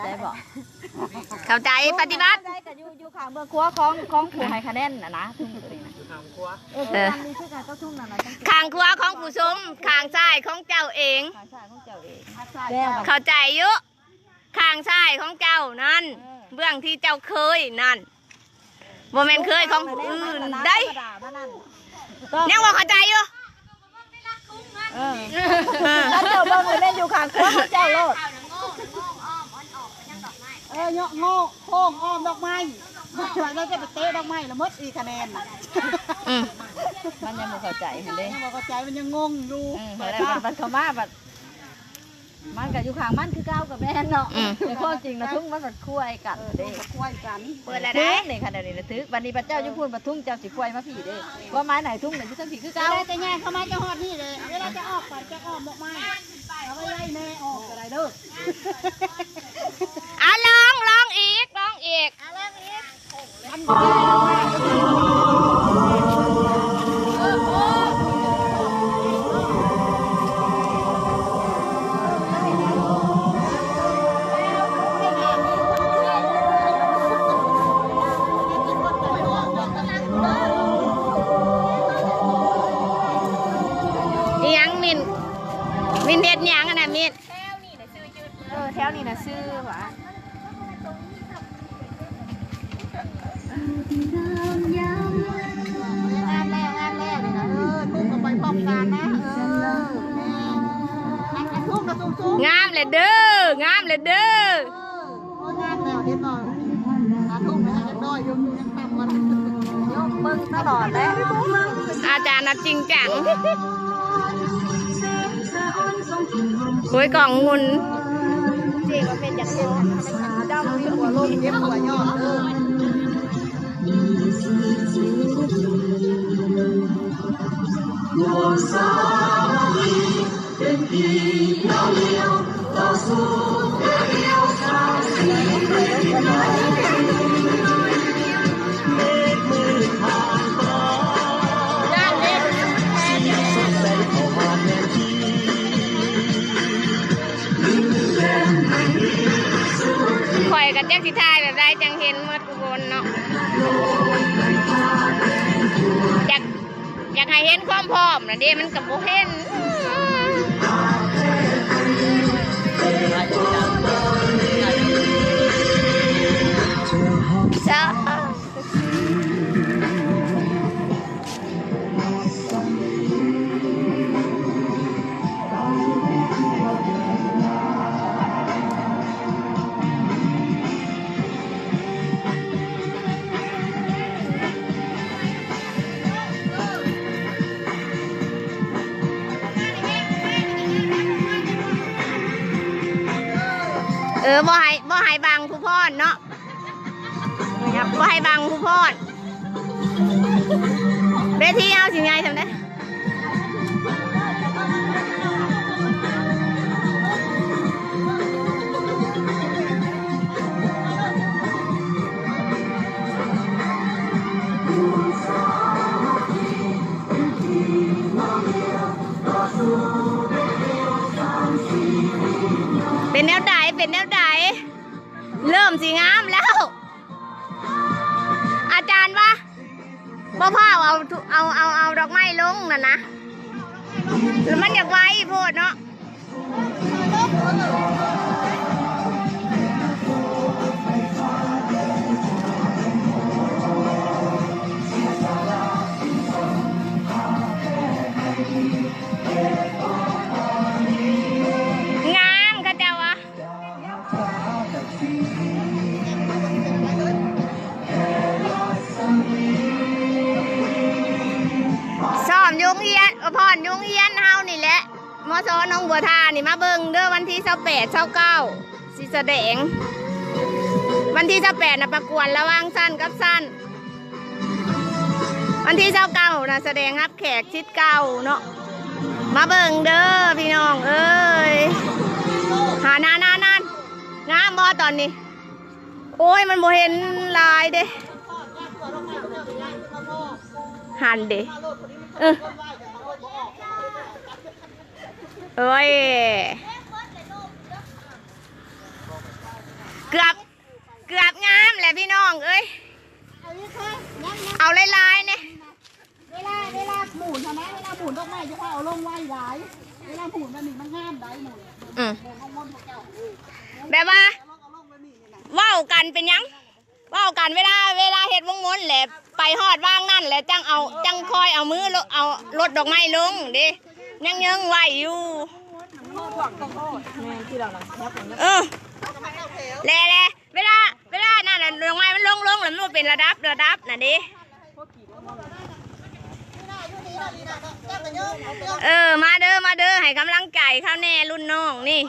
ใจบอก เข้าใจปฏิบัติ ได้กับอยู่ข้างเบื้องครัวของผู้ให้คะแนนนะทุ่งตัวนี้นะข้างครัวนี่คือการต้องทุ่งนั่นนะ ข้างครัวของผู้ชมข้างซ้ายของเจ้าเอง ข้างซ้ายของเจ้าเอง เข้าใจอยู่ข้างซ้ายของเจ้านั่นเบื้องที่เจ้าเคยนั่นโมเมนเคยของผู้อื่นได้ยังว่าเข้าใจอยู่ ถ้าเจ้าเบิ่งเล่นอยู่ข้างครัวของเจ้าโลด เนาะโง่โค้งอ้อมดอกไม้เราจะไปเตะดอกไม้ละมดอีคะแนนน่ะ มันยังไม่เข้าใจเห็นดิ บอกว่าใจมันยังงงอยู่ มันเข้ามาแบบมันกับอยู่ข้างมันคือก้าวกับแม่เนาะในข้อจริงนะทุ่งมันแบบคุ้ยกันเด้ ควายกัน เปิดแล้วได้ นี่ค่ะเดี๋ยวนี้นะทึกวันนี้พระเจ้ายุพูนปทุ่งเจ้าสิคุ้ยมาผีเด้ว่าไม้ไหนทุ่งไหนที่ทั้งผีคือก้าว จะแง่เข้ามาจะหอดนี่เลยเวลาจะออกไปจะอ้อมดอกไม้เอาไว้ไล่แม่ออกอะไรเด้อ ลองอีก มันบ่ได้ดอกไม้ ยังมินเฮ็ดยังอันน่ะมิน แถวนี้นะชื่อหวะ งานแรกเลยนะทุ่งกับไปพร้อมกันนะทุ่งกับทุ่ง งามเลยเด้องามเลยเด้อง านแล้วเห็นบ่ทุ่งไม่ให้น้อยอยู่ยังต่ำกว่าย กมึงตลอดเลย อาจารย์น่ะจริงจังคุยกล่องงุน เจ๊ก็เป็นอย่างนี้ดำมีหัวลมเย็บหัวยอดเด้อ ข่อยกับแจ๊กสิทายแบบได้จังเห็นหมดทุกคนเนาะอยากให้เห็นความพร้อมนะเด้มันกับโบเห็นจ้าบ่ให้บังผู้พ่อนเนาะบ่ให้บังผู้พ่อนเบทีเอาสิไงทำได้เป็นแนวใดเริ่มสิงามแล้ว อาจารย์วะพ่อเอาดอกไม้ลงน่ะนะแล้วมันอยากไว้โพดเนาะงามก็จะวะซ้อมยุงเฮียนพรยุงเฮียนเฮานี่แหละมอซอน้องบัวทานี่มาเบิ่งเด้อวันที่28 29สิแสดงวันที่28น่ะประกวดระหว่างสั้นกับสั้นวันที่29น่ะแสดงรับแขกชิดเก่าเนาะมาเบิ่งเด้อพี่น้องเอ้ยหานานงามบ่ตอนนี้โอ้ยมันบ่เห็นลายเด้หันเด้เอ้ย เกือบงามแหละพี่น้องเอ้ยเอาลายๆเนี่ย เวลาหมุนใช่ไหมเวลาหมุนดอกไม้จะเอาลงไว้หลายเวลาหมุนมันนี่มันงามได้หมุนแบบว่าว่าวกันเป็นยังว่าวกันเวลาเฮ็ดวงมนแหละไปฮอดว่างนั่นแหละจังคอยเอามือเอารถดอกไม้ลงดิยังไหวอยู่แหละเวลานั่นน่ะดอกไม้มันลงแล้วมันเป็นระดับน่ะดิมาเด้อให้กำลังใจเขาแน่รุ่นน้องนี่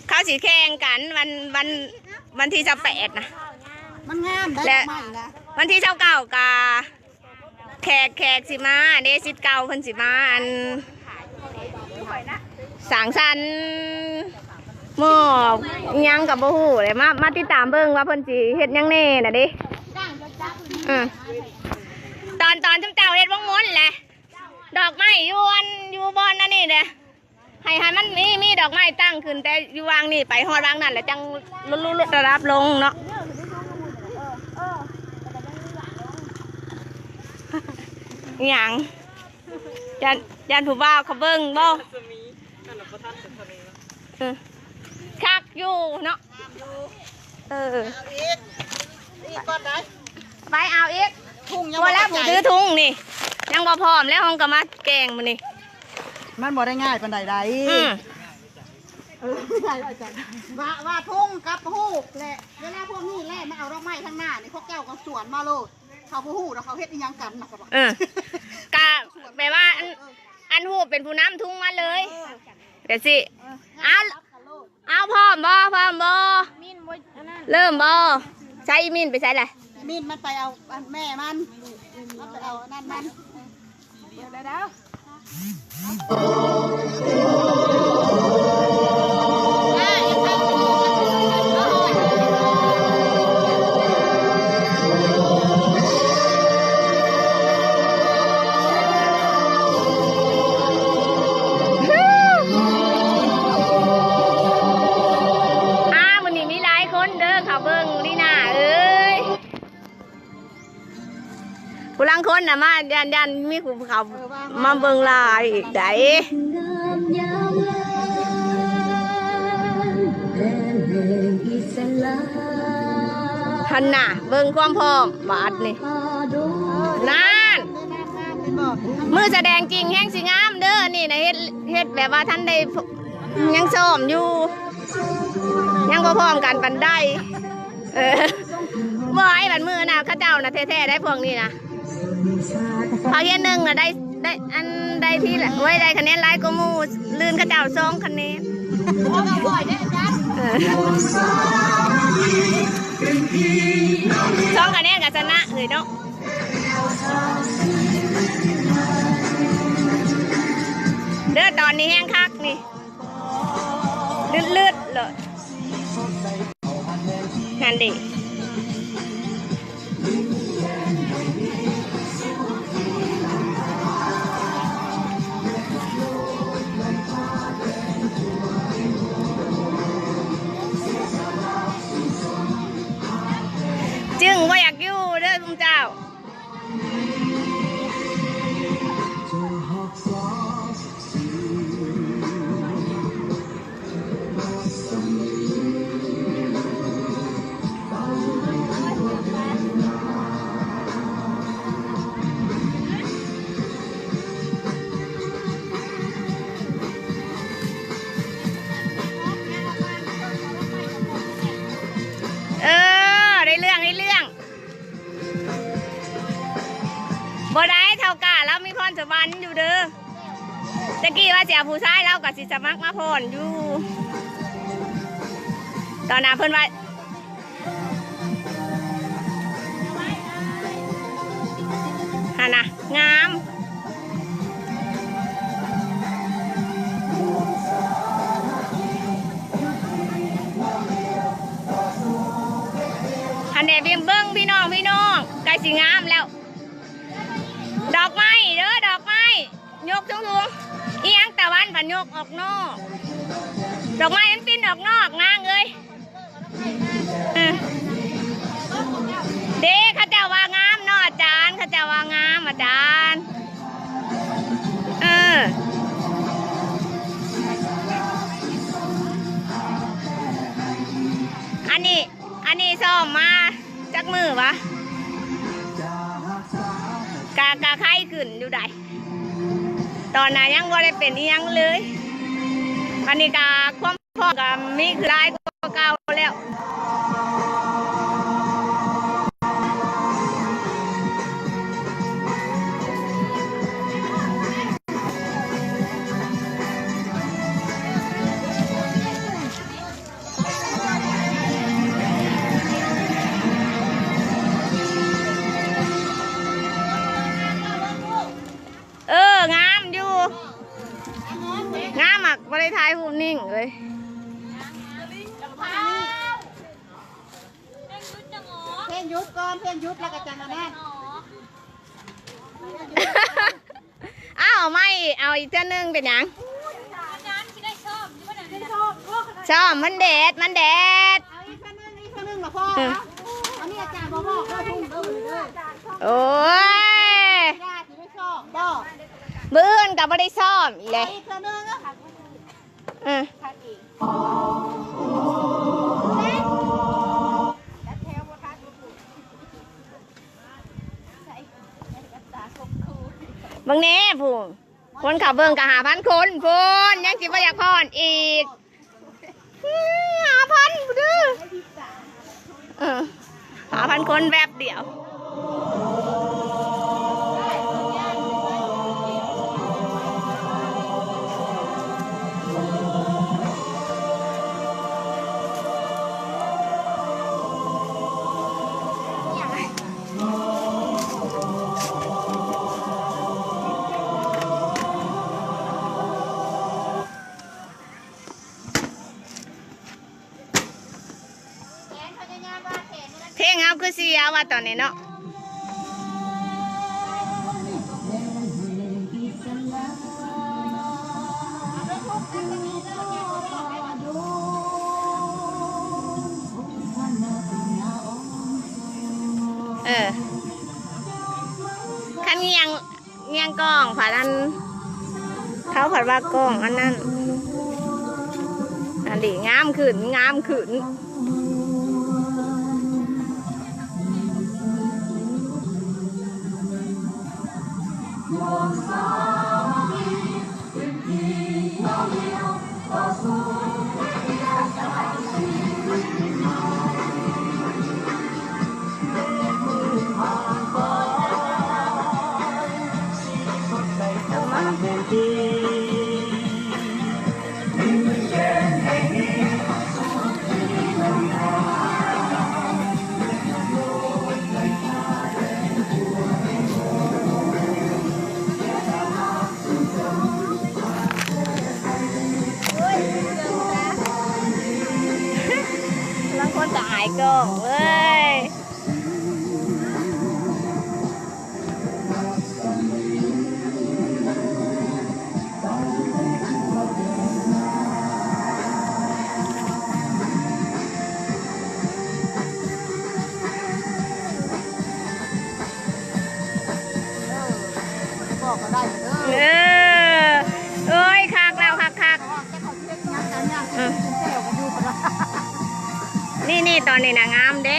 เขาสิแข่งกันวันที่28นะมันงามได้ไหมนะวันที่29กะแขกสิมาเดซิดเก่าเพิ่นสิมาอันสางสันหม้อยังกับบ่ฮู้เลยมาติดตามเบิ่งว่าเพิ่นสิเฮ็ดยังแน่น่ะดิตอนจุ่มเจ้าเฮ็ดวงมนแหละดอกไม้อยู่บอนนั่นนี่เด้ให้มันมีดอกไม้ตั้งขึ้นแต่อยู่วางนี่ไปฮอดวางนั่นแหละจังลุ้นระดับลงเนาะอย่างยันผู้บ่าวเขาเบิ่งบ่คักอยู่เนาะไปเอาอีกทุ่งยังบ่แล้วผู้ถือทุ่งนี่ยังบ่พร้อมแล้วห้องก็มาแกงมื้อนี่มันบ่ได้ง่ายปานใดว่าทุ่งกับหู้แหละเวลาพวกนี้แหละมาเอาดอกไม้ข้างหน้านี่พวกแก้วก็สวนมาโลดเขาผู้หู้แล้วเขาเฮ็ดอีหยังกันนะก็บอกกะแปลว่าอันหู้เป็นผู้นำทุ่งมาเลยเดี๋ยวสิเอาพร้อมบ่เริ่มบ่ใช้มีนไปใช้อะไรมีนมันไปเอาแม่มันไปเอานั่นมันแล้วผู้ลังคนน่ะมายันมีผู้เขามาเบิ่งลายอีกได้หันน่ะเบิ่งความพร้อมบาดนี่นั่นมือแสดงจริงแห้งสิงามเด้อนี่นะเฮ็ดแบบว่าท่านได้ยังซ้อมอยู่ยังบ่พร้อมกันปันได้บ่ไอ้บัดมือน่ะข้าเจ้าน่ะแท้ๆได้พวกนี้นะเขาเย็นหนึ่งน่ะได้ที่แหละไว้ได้คะแนนไล่ก็มูลื่นข้าเจ้า2คะแนน2คะแนนกับชนะเลยเนาะเด้อตอนนี้แห้งคักนี่ลืดเลยนั่นดิจึงว่าอยากอยู่เด้อคุณเจ้าได้เรื่องบ่ได้เท่ากะแล้วมีพรสวรรค์อยู่เด้อตะกี้ว่าเสียผู้ชายเรากับสิสมัครมาพรอยู่ตอนนั้นเพิ่นว่าฮะนะงามฮันเดบิมเบิ้งพี่น้องใกล้สิงามแล้วดอกไม้เด้อดอกไม้ยกสูงๆอีหยังตะวันผันยกออกนอกดอกไม้มันปิ้นออกนอกงางเลย นนี้ซ้อมมาจักมือวะกะไข้ขึ้นอยู่ใดตอนนั้นยังว่าได้เป็นยังเลยอันนี้กะความพอกับมีคือร้ายกว่าเก่าแล้วงามอยู่งามอ่ะบริทายหูนิ่งเลยเพลงยุดก่อนเพลงยุดแล้วก็จังนะแม่ อ้าวไม่เอาอีกเจ้านึงเป็นยังชอบมันเด็ดเอาอีกคนนึงละพ่ออันนี้อาจารย์บอกเราทุ่งเด้อเลย โอ้ย ได้ที่ไม่ชอบบ่ บื้นกับบริซ้อมอีเลย อีกคนนึงอ่ะบางแน่พูนคนขับเบิ่งกับ5,000 คนพูนยังสิว่าอยากพอนอีก5,000ดื้อ5,000 คนแบบเดียวเพลงเอาคือเสียว่าตอนนี้เนาะคันเงียงกล้องผัดอันเขาผัดว่ากล้องอันนั้นอันนี้งามขึ้นแล้วคนจะอายกล้องเว้ยบอกก็ได้เด้อ เอ้ยคักแล้วคัก แต่เขาเทียบงานกันเนี่ยเซลกันอยู่ปะ นี่ตอนนี้นะงามเด้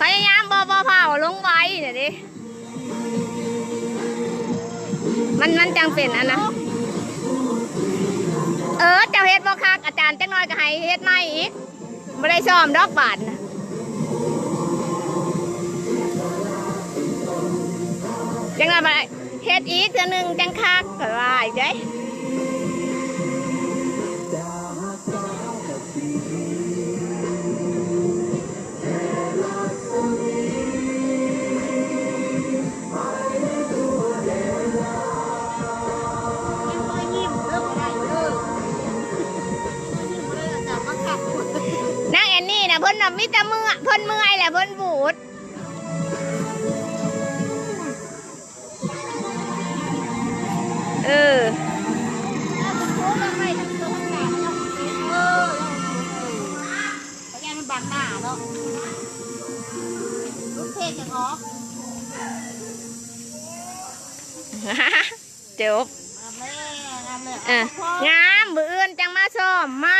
พยายามบ่เผาลงไว้เดี๋ยวดิมันจังเป็นอันนะเจ้าเฮ็ดบ่คักอาจารย์จังน้อยก็ให้เฮ็ดใหม่อีกไม่ได้ซ้อมดอกบาทนะจังน้อยมาเฮ็ดอีกเทื่อนึงจังคักก็ว่าอีกเด้นางแอนนี่ ละเพิ่นน่ะมีแต่เพิ่นเมื่อยแหละเพิ่นบูดเออ แกมันบังหน้าเนาะลูกเพจอย่างอ๋อ จบ แม่งามเลย งามมืออื่นจังมาซ้อมมา